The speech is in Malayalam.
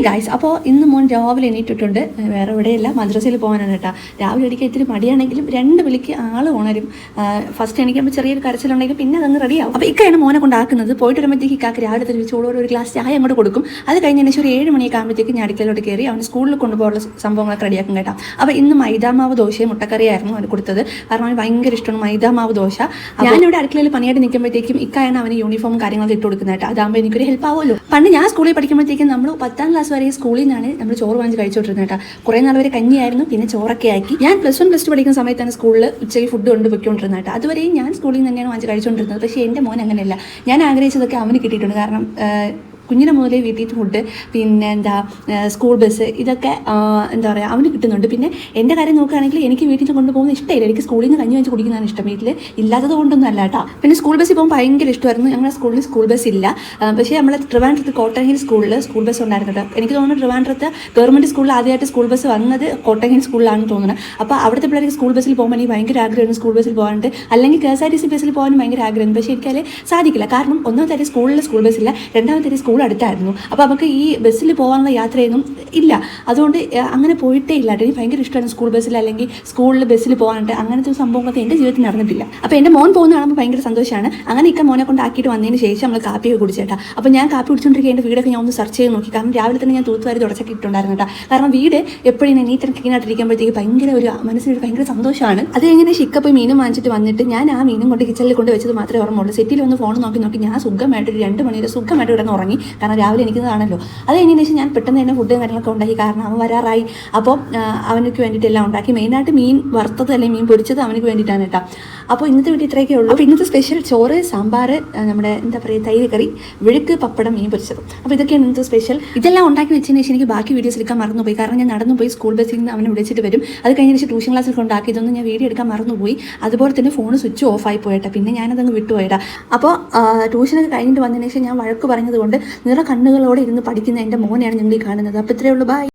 ഗായ്സ്, അപ്പോൾ ഇന്ന് മോൻ രാവിലെ എണീറ്റിട്ടുണ്ട്. വേറെ എവിടെയല്ല, മദ്രസയിൽ പോകാനാണ് കേട്ടോ. രാവിലെ എണീക്കാൻ ഇത്തിരി മടിയാണെങ്കിലും 2 വിളിക്ക് ആൾ ഉണരും. ഫസ്റ്റ് എണീക്കുമ്പോൾ ചെറിയൊരു കരച്ചിലുണ്ടെങ്കിൽ പിന്നെ അതങ്ങ് റെഡിയാവും. അപ്പോൾ ഇക്കയാണ് മോനെ കൊണ്ടാക്കുന്നത്. പോയിട്ട് വരുമ്പോഴത്തേക്ക് ഇക്കാക്ക് രാവിലെ തന്നെ ചോളോട് ഒരു ഗ്ലാസ് ചായ അങ്ങോട്ട് കൊടുക്കും. അത് കഴിഞ്ഞതിന് ശേഷം ഒരു 7 മണിയൊക്കെ ആകുമ്പോഴത്തേക്ക് ഞാൻ അടുക്കളയിലോട്ട് കയറി അവന് സ്കൂളിൽ കൊണ്ടുപോകാനുള്ള സംഭവങ്ങളൊക്കെ റെഡിയാക്കും കേട്ടോ. അപ്പോൾ ഇന്ന് മൈദാമാവ് ദോശയും മുട്ടക്കറിയായിരുന്നു അവന് കൊടുത്തത്. കാരണം അവന് ഭയങ്കര ഇഷ്ടമാണ് മൈദാമാവ് ദോശ. ഞാനിവിടെ അടുക്കളയിൽ പണിയായിട്ട് നിൽക്കുമ്പോഴത്തേക്കും ഇക്കായാണ് അവന് യൂണിഫോം കാര്യങ്ങളൊക്കെ ഇട്ട് കൊടുക്കുന്നത് കേട്ടോ. അതാകുമ്പോൾ എനിക്കൊരു ഹെൽപ്പ് ആവുമല്ലോ. പണ്ട് ഞാൻ സ്കൂളിൽ പഠിക്കുമ്പോഴത്തേക്കും നമ്മൾ 10ാം ക്ലാസ് വരെ സ്കൂളിൽ നിന്നാണ് നമ്മൾ ചോറ് വാങ്ങിച്ച് കഴിച്ചോണ്ടിരുന്നത് കേട്ടോ. കുറേ നാൾ വരെ കഞ്ഞിയായിരുന്നു, പിന്നെ ചോറൊക്കെ ആക്കി. ഞാൻ +1 +2 പഠിക്കുന്ന സമയത്താണ് സ്കൂളിൽ ഉച്ചയ്ക്ക് ഫുഡ് കൊണ്ട് പൊയ്ക്കൊണ്ടിരുന്നത് കേട്ടോ. അതുവരെയും ഞാൻ സ്കൂളിൽ നിന്ന് തന്നെയാണ് വാങ്ങിച്ച് കഴിച്ചുകൊണ്ടിരുന്നത്. പക്ഷേ എൻ്റെ മോൻ അങ്ങനെയല്ല. ഞാൻ ആഗ്രഹിച്ചതൊക്കെ അവന് കിട്ടിയിട്ടുണ്ട്. കാരണം കുഞ്ഞിനെ മുതലേ വീട്ടിൽ ഫുഡ്, പിന്നെ സ്കൂൾ ബസ്, ഇതൊക്കെ എന്താ പറയുക അവന് കിട്ടുന്നുണ്ട്. പിന്നെ എൻ്റെ കാര്യം നോക്കുകയാണെങ്കിൽ എനിക്ക് വീട്ടിൽ കൊണ്ടുപോകുന്ന ഇഷ്ടമില്ല. എനിക്ക് സ്കൂളിൽ നിന്ന് കഞ്ഞി വെച്ച് കുടിക്കുന്നതാണ് ഇഷ്ടം. വീട്ടിൽ ഇല്ലാത്തത് കൊണ്ടൊന്നും അല്ല കേട്ടോ. പിന്നെ സ്കൂൾ ബസ്സിൽ പോകുമ്പോൾ ഭയങ്കര ഇഷ്ടമായിരുന്നു. ഞങ്ങളുടെ സ്കൂളിൽ സ്കൂൾ ബസ് ഇല്ല. പക്ഷേ നമ്മളെ ട്രിവാൻഡ്രത്ത് കോട്ടൺ ഹിൽ സ്കൂളിൽ സ്കൂൾ ബസ് ഉണ്ടായിരുന്നു കേട്ടോ. എനിക്ക് തോന്നുന്നു ട്രിവാൻഡ്രത്ത് ഗവൺമെൻറ് സ്കൂളിൽ ആദ്യമായിട്ട് സ്കൂൾ ബസ് വന്നത് കോട്ടൺ ഹിൽ സ്കൂളിലാണെന്ന് തോന്നുന്നത്. അപ്പോൾ അവിടുത്തെ പിള്ളേർക്ക് സ്കൂൾ ബസ്സിൽ പോകുമ്പോൾ എനിക്ക് ഭയങ്കര ആഗ്രഹമാണ് സ്കൂൾ ബസ്സിൽ പോകാനുണ്ട്. അല്ലെങ്കിൽ KSRTC ബസ്സിൽ പോകാനും ഭയങ്കര ആഗ്രഹമുണ്ട്. പക്ഷേ എനിക്കത് സാധിക്കില്ല. കാരണം ഒന്നാമത്തെ സ്കൂളിൽ സ്കൂൾ ബസ്സില്ല, രണ്ടാമത്തെ സ്കൂൾ അടുത്തായിരുന്നു. അപ്പോൾ നമുക്ക് ഈ ബസ്സിൽ പോകാനുള്ള യാത്രയൊന്നും ഇല്ല. അതുകൊണ്ട് അങ്ങനെ പോയിട്ടേ ഇല്ല. എനിക്ക് ഭയങ്കര ഇഷ്ടമാണ് സ്കൂൾ ബസ്സിൽ അല്ലെങ്കിൽ സ്കൂളിൽ ബസ്സിൽ പോകാനുണ്ട്. അങ്ങനത്തെ സംഭവങ്ങളൊക്കെ എൻ്റെ ജീവിതത്തിൽ നടന്നിട്ടില്ല. അപ്പോൾ എൻ്റെ മോൻ പോകുന്ന കാണുമ്പോൾ ഭയങ്കര സന്തോഷമാണ്. അങ്ങനെ ഇക്ക മോനെ കൊണ്ട് ആക്കിയിട്ട് വന്നതിന് ശേഷം നമ്മൾ കാപ്പിയൊക്കെ കുടിച്ചേട്ടാ. അപ്പോൾ ഞാൻ കാപ്പി കുടിച്ചുകൊണ്ടിരിക്കുക എൻ്റെ വീടൊക്കെ ഞാൻ ഒന്ന് സെർച്ച് ചെയ്ത് നോക്കി. കാരണം രാവിലെ തന്നെ ഞാൻ തൂത്തുവാരി തുടച്ചൊക്കെ ഇട്ടുണ്ടായിരുന്നു കേട്ടോ. കാരണം വീട് എപ്പോഴും നീറ്റ് ആൻഡ് ക്ലീൻ ആയിട്ടിരിക്കുമ്പോഴത്തേക്ക് ഭയങ്കര ഒരു മനസ്സിനൊരു ഭയങ്കര സന്തോഷമാണ്. അത് എങ്ങനെ ഇക്ക പോയി മീനും വാങ്ങിച്ചിട്ട് വന്നിട്ട് ഞാൻ ആ മീനും കൊണ്ട് കിച്ചണിൽ കൊണ്ട് വെച്ചത് മാത്രമേ ഓർമ്മയുള്ളൂ. സെറ്റിൽ ഒന്ന് ഫോൺ നോക്കി ഞാൻ സുഖമായിട്ട് 2 മണി വരെ സുഖമായിട്ട് കിടന്ന് ഉറങ്ങി. കാരണം രാവിലെ എനിക്കുന്നതാണല്ലോ. അത് കഴിഞ്ഞതിന് ശേഷം ഞാൻ പെട്ടെന്ന് തന്നെ ഫുഡും കാര്യങ്ങളൊക്കെ ഉണ്ടാക്കി. കാരണം അവൻ വരാറായി. അപ്പോൾ അവനക്ക് വേണ്ടിയിട്ട് എല്ലാം ഉണ്ടാക്കി. മെയിനായിട്ട് മീൻ വറുത്തത് അല്ലെങ്കിൽ മീൻ പൊരിച്ചത് അവനക്ക് വേണ്ടിയിട്ടാണ് കേട്ടോ. അപ്പോൾ ഇന്നത്തെ വീട്ടിൽ ഇത്രയൊക്കെ ഉള്ളൂ. അപ്പോൾ ഇന്നത്തെ സ്പെഷ്യൽ ചോറ്, സാമ്പാർ, നമ്മുടെ എന്താ പറയുക തൈര് കറി, വിഴുക്ക്, പപ്പടം, മീൻ പൊരിച്ചത്. അപ്പോൾ ഇതൊക്കെയാണ് ഇന്നത്തെ സ്പെഷ്യൽ. ഇതെല്ലാം ഉണ്ടാക്കി വെച്ചതിന് ശേഷം എനിക്ക് ബാക്കി വീഡിയോസ് എടുക്കാൻ മറന്നുപോയി. കാരണം ഞാൻ നടന്നു പോയി സ്കൂൾ ബസ്സിൽ നിന്ന് അവനെ വിളിച്ചിട്ട് വരും. അത് കഴിഞ്ഞ ശേഷം ട്യൂഷൻ ക്ലാസ്സിൽ കൊണ്ടാക്കി. ഇതൊന്നും ഞാൻ വീഡിയോ എടുക്കാൻ മറന്നുപോയി. അതുപോലെ തന്നെ ഫോൺ സ്വിച്ച് ഓഫ് ആയി പോയിട്ടാ. പിന്നെ ഞാനതങ്ങ് വിട്ടുപോയിട്ടാ. അപ്പോൾ ട്യൂഷനൊക്കെ കഴിഞ്ഞിട്ട് വന്നതിന് ശേഷം ഞാൻ വഴക്ക് പറഞ്ഞതുകൊണ്ട് നിറ കണ്ണുകളോടെ ഇരുന്ന് പഠിക്കുന്ന എൻ്റെ മോനെയാണ് നിങ്ങൾ ഈ കാണുന്നത്. അപ്പോൾ ഇത്രയേ ഉള്ളൂ. ബൈ.